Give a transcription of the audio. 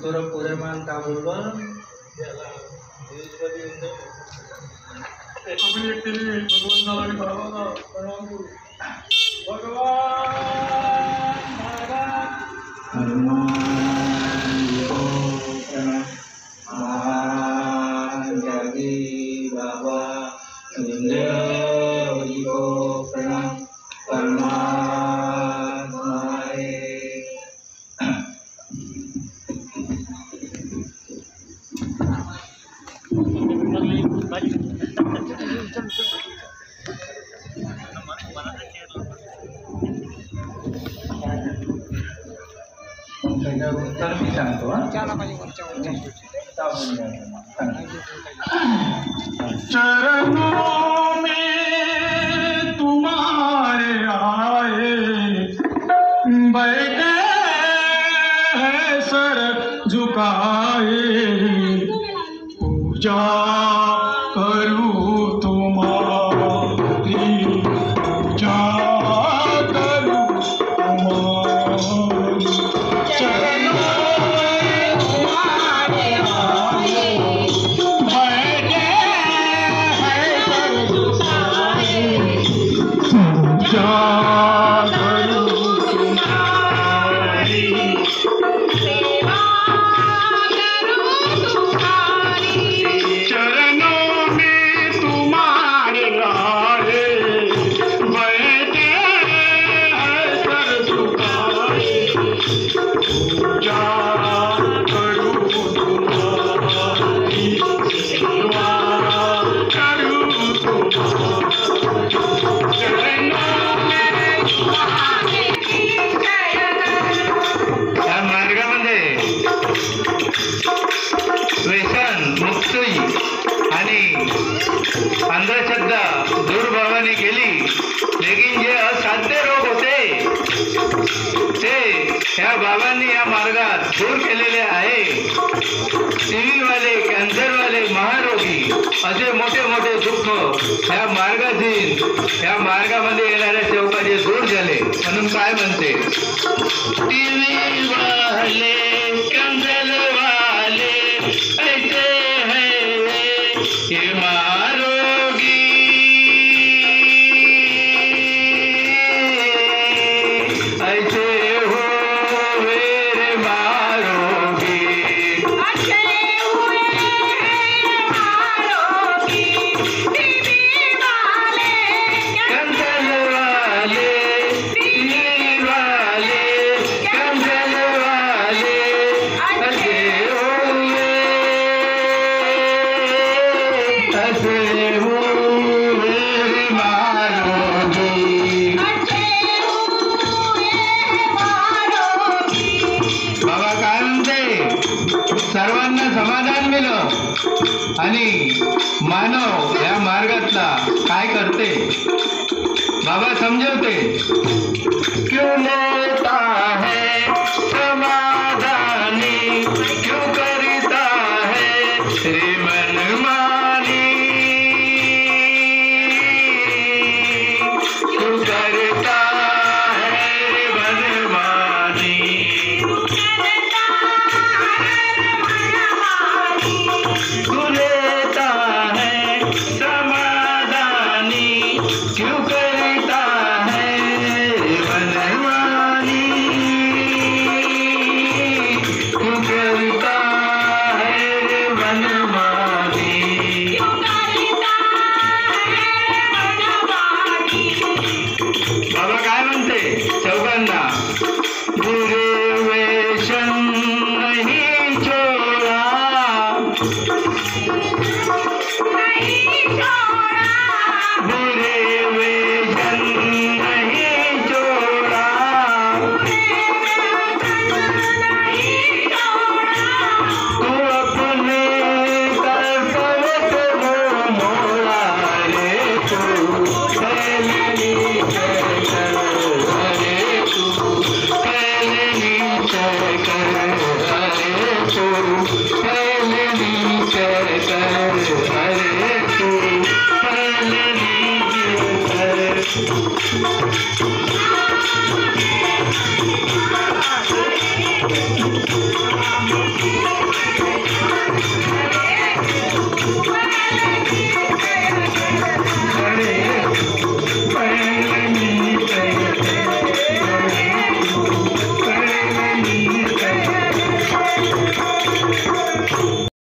थोड़ा पूरे मान का बोलबा अपने एक लिए भगवान नारायण बाबा प्रणाम करो। उत्तर मी सांगतो चरणों में तुम्हारे आए बैठे हैं सर झुकाए पूजा करूं तुम्हारी पूजा करूं तुम्हारी चरणों में तुम्हारे आए बैठे हैं सर झुकाए पूजा करूं तुम्हारी सेवा करूं तुम्हारी। चरणों में तुम्हारे आए बैठे हैं सर झुकाए पूजा करूं तुम्हारी सेवा करूं तुम्हारी चरणों में तुम्हारे या मार्गामध्ये व्यसन मुक्ती आणि अंधश्रद्धा दूरभावाने केली, लेकिन जे असाध्य रोग होते ते ह्या बाबांनी या मार्गात दूर केलेले आहे। टीव्हीवाले, कॅन्सरवाले, महारोगी असे मोठे मोठे दुःख ह्या मार्गातील ह्या मार्गामध्ये येणाऱ्या सेवकाचे दूर झाले। म्हणून काय म्हणते, टीव्ही वाले, कॅन्सर वाले ऐसे हैं ये महारोगी, ऐसे हो मेरे महारोगी, अच्छे हुए मारोगी। टीवी वाले कॅन्सर वाले, टीव्ही वाले, कॅन्सर वाले ऐसे होंगे, ऐसे हो मेरे महारोगी। अच्छे हुए मारोगी। बाबा काय म्हणते, सर्वांना समाधान मिळो आणि मानव या मार्गातला काय करते बाबा समजवते, क्यों लेता है समाधानी, क्यों करता है रे मनमानी, क्यों करता है रे मनमानी, तू लेता है समाधानी, क्यों करता है मनमानी, क्यों करता है मनमानी। बाबा काय म्हणते चौघांना, बुरे व्यसन नहीं छोड़ा, बुरे व्यसन नहीं छोड़ा, तू अपने कर्तव्य से मुँह मोड़ा रे, तू पहले नीचे कर, अरे तू पहले नीचे कर, अरे तू पहले नीचे कर, अरे तू अच्छे हुए